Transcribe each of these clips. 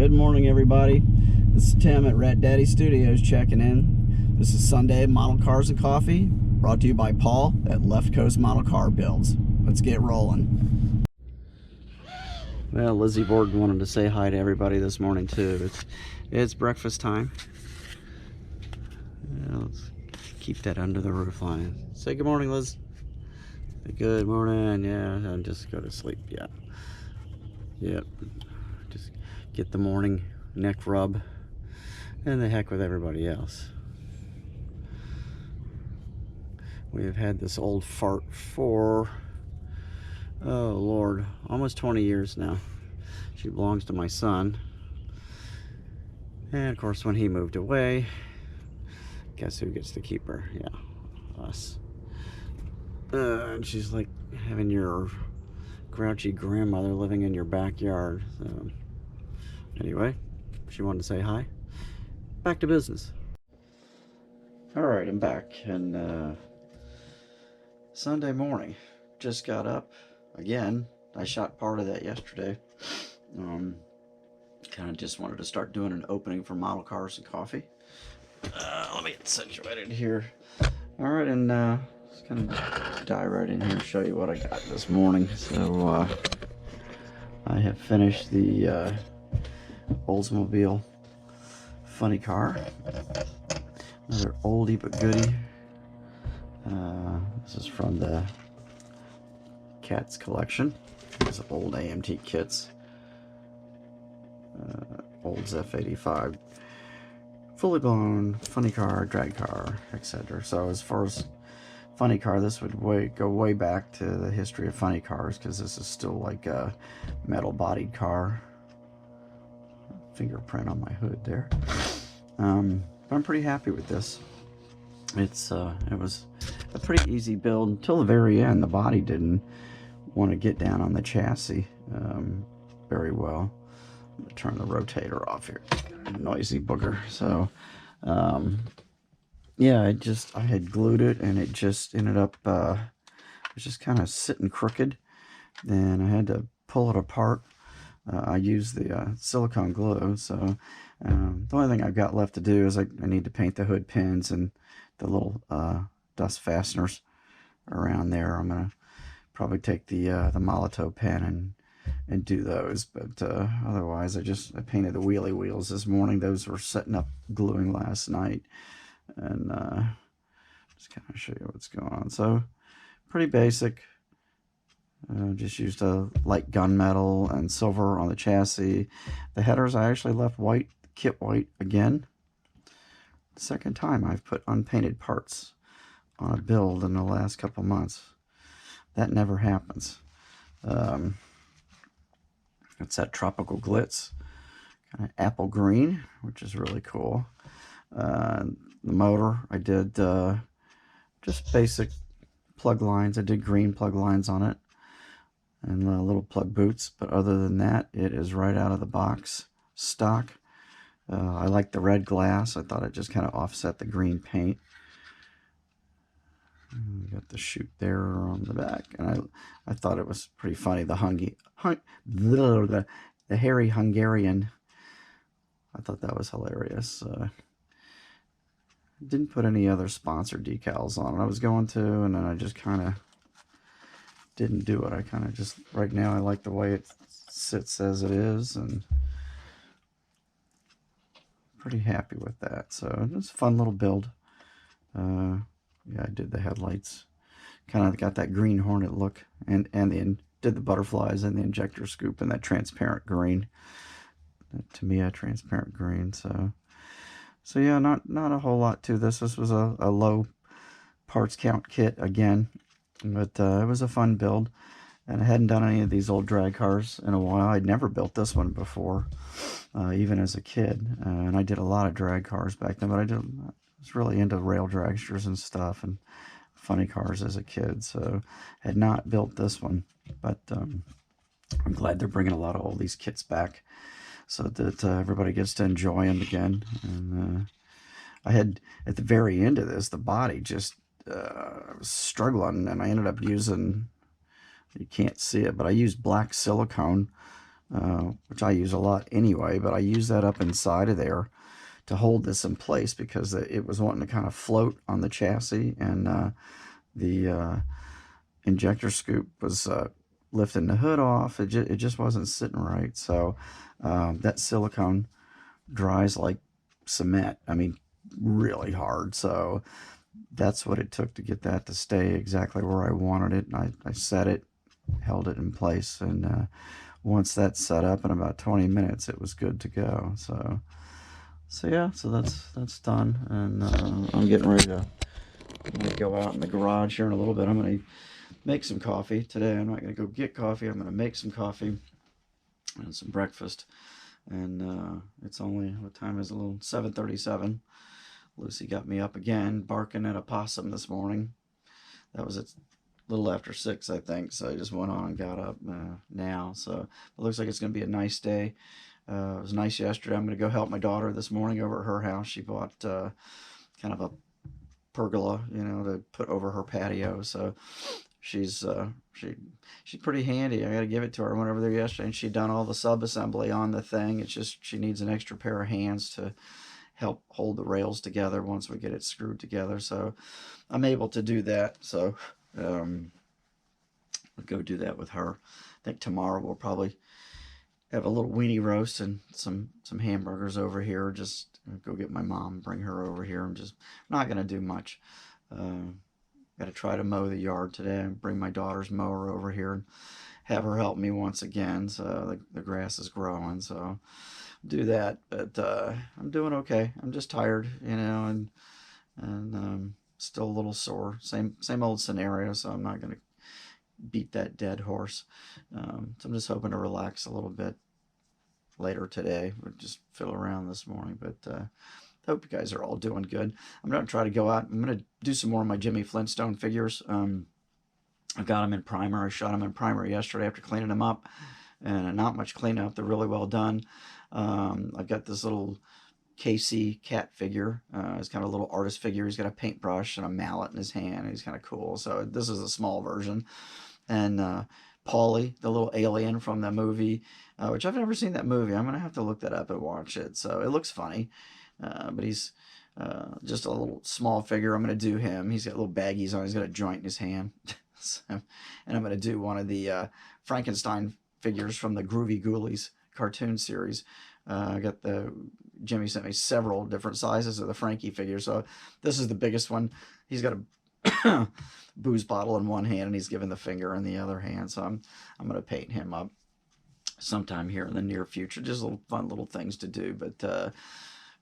Good morning, everybody. This is Tim at Rat Daddy Studios checking in. This is Sunday Model Cars and Coffee, brought to you by Paul at Left Coast Model Car Builds. Let's get rolling. Well, Lizzie Borden wanted to say hi to everybody this morning too. It's breakfast time. Yeah, let's keep that under the roof line. Say good morning, Liz. Good morning. Yeah, I'll just go to sleep. Yeah. Yep. Just get the morning neck rub and the heck with everybody else. We have had this old fart for, oh Lord, almost 20 years now. She belongs to my son. And of course, when he moved away, guess who gets to keep her? Yeah, us. And she's like having your grouchy grandmother living in your backyard. So anyway, she wanted to say hi. Back to business. All right, I'm back, and Sunday morning, just got up again. I shot part of that yesterday. Kind of just wanted to start doing an opening for Model Cars and Coffee. Let me get situated here. All right, and just kind of dive right in here and show you what I got this morning. So I have finished the Oldsmobile funny car. Another oldie but goodie. This is from the Cats collection. These old AMT kits. Olds F85. Fully blown funny car, drag car, etc. So as far as funny car, this would go way back to the history of funny cars, because this is still like a metal bodied car. Fingerprint on my hood there. But I'm pretty happy with this. It was a pretty easy build until the very end. The body didn't want to get down on the chassis very well. I'm gonna turn the rotator off here. Noisy booger. So yeah, I had glued it, and it just ended up it was just kind of sitting crooked. Then I had to pull it apart. I used the silicone glue, so the only thing I've got left to do is I need to paint the hood pins and the little dust fasteners around there. I'm gonna probably take the Molotow pen and do those, but otherwise I painted the wheelie wheels this morning. Those were setting up gluing last night, and just kind of show you what's going on. So pretty basic. Just used a light gunmetal and silver on the chassis. The headers I actually left white, kit white again. Second time I've put unpainted parts on a build in the last couple months. That never happens. It's that tropical glitz, kind of apple green, which is really cool. The motor, I did just basic plug lines. I did green plug lines on it, and little plug boots, but other than that, it is right out of the box stock. I like the red glass. I thought it just kind of offset the green paint. We got the chute there on the back, and I thought it was pretty funny. The hairy Hungarian. I thought that was hilarious. Didn't put any other sponsor decals on it. I was going to, and then I just kind of didn't do it. I kind of just, right now I like the way it sits as it is, and pretty happy with that. So it's a fun little build. Yeah, I did the headlights. Kind of got that Green Hornet look, and then did the butterflies and the injector scoop and that transparent green. To me, a transparent green. So yeah, not a whole lot to this. This was a low parts count kit again, but it was a fun build, and I hadn't done any of these old drag cars in a while. I'd never built this one before, even as a kid, and I did a lot of drag cars back then, but I was really into rail dragsters and stuff and funny cars as a kid, so had not built this one. But I'm glad they're bringing a lot of all these kits back so that everybody gets to enjoy them again. And I had, at the very end of this, the body just I was struggling, and I ended up using, you can't see it, but I used black silicone which I use a lot anyway, but I use that up inside of there to hold this in place because it was wanting to kind of float on the chassis, and the injector scoop was lifting the hood off. It just wasn't sitting right. So that silicone dries like cement. I mean, really hard. So that's what it took to get that to stay exactly where I wanted it. And I set it, held it in place, and once that's set up in about 20 minutes, it was good to go. So yeah, so that's done, and I'm getting ready to go out in the garage here in a little bit. I'm going to make some coffee today. I'm not going to go get coffee. I'm going to make some coffee and some breakfast. And it's only, what time is it? A little 7:37. Lucy got me up again, barking at a possum this morning. That was at a little after 6, I think. So I just went on and got up now. So it looks like it's going to be a nice day. It was nice yesterday. I'm going to go help my daughter this morning over at her house. She bought kind of a pergola, to put over her patio. So she's pretty handy. I got to give it to her. I went over there yesterday, and she'd done all the sub-assembly on the thing. It's just she needs an extra pair of hands to help hold the rails together once we get it screwed together. So I'm able to do that. So I'll go do that with her. I think tomorrow we'll probably have a little weenie roast and some hamburgers over here. Just go get my mom, bring her over here. I'm just not going to do much. Got to try to mow the yard today and bring my daughter's mower over here and have her help me once again. So the grass is growing, so do that. But I'm doing okay. I'm just tired, and still a little sore. Same old scenario, so I'm not going to beat that dead horse. So I'm just hoping to relax a little bit later today. We'll just fiddle around this morning, but hope you guys are all doing good. I'm going to try to go out. I'm going to do some more of my Jimmy Flintstone figures. I've got them in primer. I shot them in primer yesterday after cleaning them up, and not much cleanup. They're really well done. I've got this little KC cat figure. It's kind of a little artist figure. He's got a paintbrush and a mallet in his hand. He's kind of cool. So this is a small version. And Paulie, the little alien from the movie, which I've never seen that movie. I'm going to have to look that up and watch it. So it looks funny. But he's just a little small figure. I'm going to do him. He's got little baggies on. He's got a joint in his hand. So, and I'm going to do one of the Frankenstein figures from the Groovy Ghoulies cartoon series. I got Jimmy sent me several different sizes of the Frankie figure. So this is the biggest one. He's got a booze bottle in one hand, and he's given the finger in the other hand. So I'm going to paint him up sometime here in the near future. Just little fun little things to do. But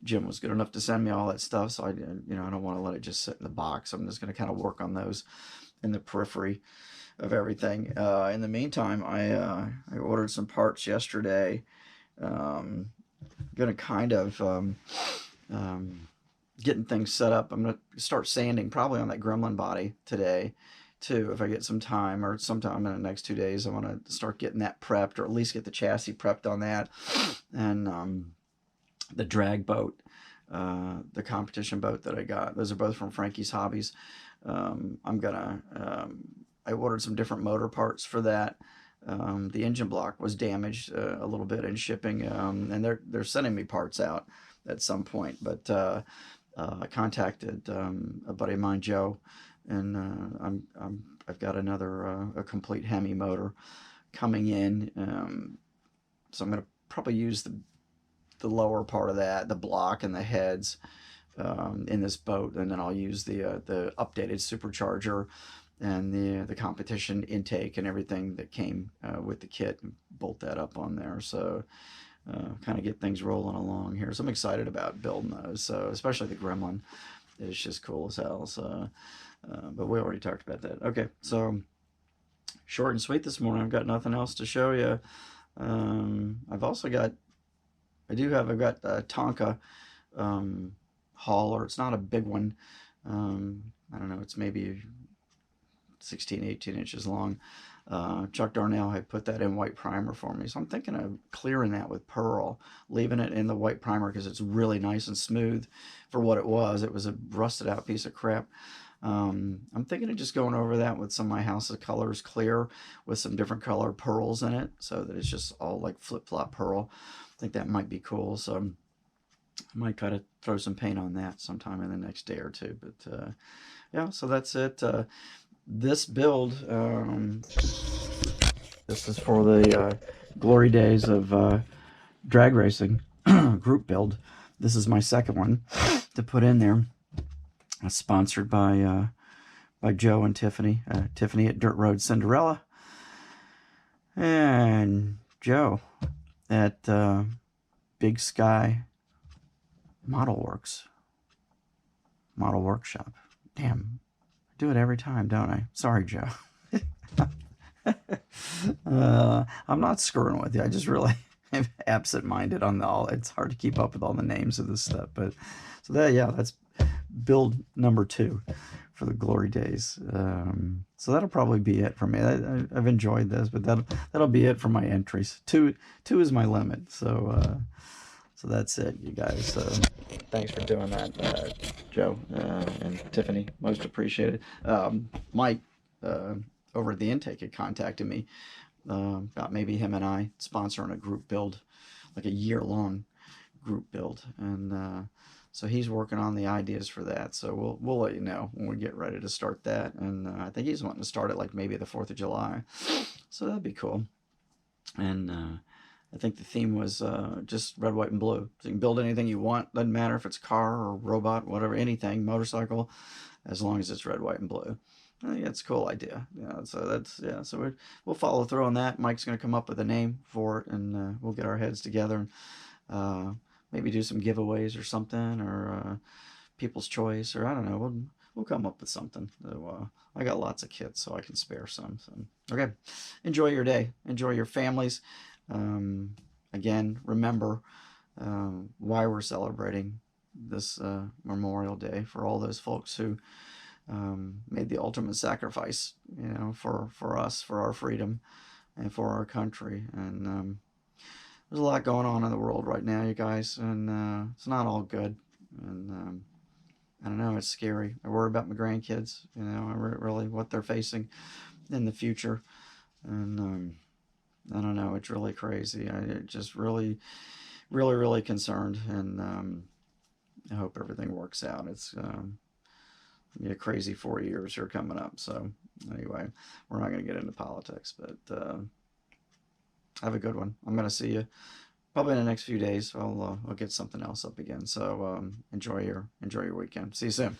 Jim was good enough to send me all that stuff, so I don't want to let it just sit in the box. I'm just going to kind of work on those in the periphery of everything. In the meantime, I ordered some parts yesterday. Going to kind of getting things set up. I'm going to start sanding probably on that Gremlin body today too, if I get some time, or sometime in the next 2 days. I want to start getting that prepped, or at least get the chassis prepped on that. And the drag boat, the competition boat that I got, those are both from Frankie's Hobbies. I ordered some different motor parts for that. The engine block was damaged a little bit in shipping, and they're sending me parts out at some point. But I contacted a buddy of mine, Joe, and I've got another a complete Hemi motor coming in. So I'm going to probably use the lower part of that, the block and the heads, in this boat, and then I'll use the updated supercharger and the competition intake and everything that came with the kit, and bolt that up on there. So kind of get things rolling along here. So I'm excited about building those. So especially the Gremlin is just cool as hell. So but we already talked about that. Okay, so short and sweet this morning. I've got nothing else to show you. I've got a Tonka hauler. It's not a big one. I don't know, it's maybe 16, 18 inches long. Chuck Darnell had put that in white primer for me. So I'm thinking of clearing that with Pearl, leaving it in the white primer because it's really nice and smooth for what it was. It was a rusted out piece of crap. I'm thinking of just going over that with some of my House of Colors clear with some different color pearls in it, so that it's just all like flip-flop pearl. I think that might be cool. So I might try to throw some paint on that sometime in the next day or two. But yeah, so that's it. This build, this is for the glory days of drag racing group build. This is my second one to put in there. Sponsored by Joe and Tiffany. Tiffany at Dirt Road Cinderella, and Joe at Big Sky Model Workshop. Damn, I do it every time, don't I? Sorry, Joe. I'm not screwing with you. I just really am absent-minded on all. It's hard to keep up with all the names of this stuff. But so that, yeah, that's build number 2 for the glory days. So that'll probably be it for me. I've enjoyed this, but that'll be it for my entries. Two is my limit. So so that's it, you guys. So thanks for doing that, Joe and Tiffany. Most appreciated. Mike over at the Intake had contacted me about maybe him and I sponsoring a group build, like a year-long group build, and so he's working on the ideas for that. So we'll let you know when we get ready to start that. And I think he's wanting to start it like maybe the 4th of July. So that'd be cool. And I think the theme was just red, white, and blue. So you can build anything you want. Doesn't matter if it's car or robot, whatever, anything, motorcycle, as long as it's red, white, and blue. I think that's a cool idea. Yeah, so that's, yeah, so we'll follow through on that. Mike's going to come up with a name for it, and we'll get our heads together and maybe do some giveaways or something, or people's choice, or I don't know. We'll come up with something. So, I got lots of kits, so I can spare some. So, okay, enjoy your day. Enjoy your families. Again, remember why we're celebrating this Memorial Day, for all those folks who made the ultimate sacrifice, you know, for us, for our freedom, and for our country. And there's a lot going on in the world right now, you guys, and it's not all good. And I don't know, it's scary. I worry about my grandkids, you know, really what they're facing in the future. And I don't know, it's really crazy. I just really, really, really concerned, and I hope everything works out. It's be a crazy 4 years here coming up. So anyway, we're not going to get into politics, but have a good one. I'm going to see you probably in the next few days. I'll get something else up again. So enjoy your weekend. See you soon.